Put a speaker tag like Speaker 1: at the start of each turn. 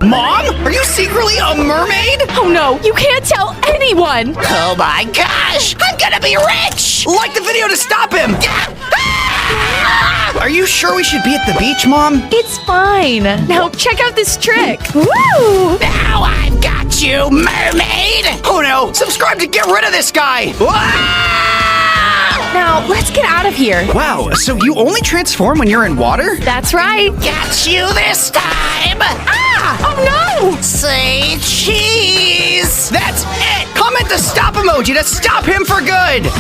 Speaker 1: Mom, are you secretly a mermaid?
Speaker 2: Oh no, you can't tell anyone!
Speaker 1: Oh my gosh, I'm gonna be rich! Like the video to stop him! Are you sure we should be at the beach, Mom?
Speaker 2: It's fine. Now check out this trick. Woo!
Speaker 1: Now I've got you, mermaid! Oh no, subscribe to get rid of this guy!
Speaker 2: Now let's get out of here.
Speaker 1: Wow, so you only transform when you're in water?
Speaker 2: That's right.
Speaker 1: Got you this time!
Speaker 2: Oh no!
Speaker 1: Say cheese! That's it! Comment the stop emoji to stop him for good!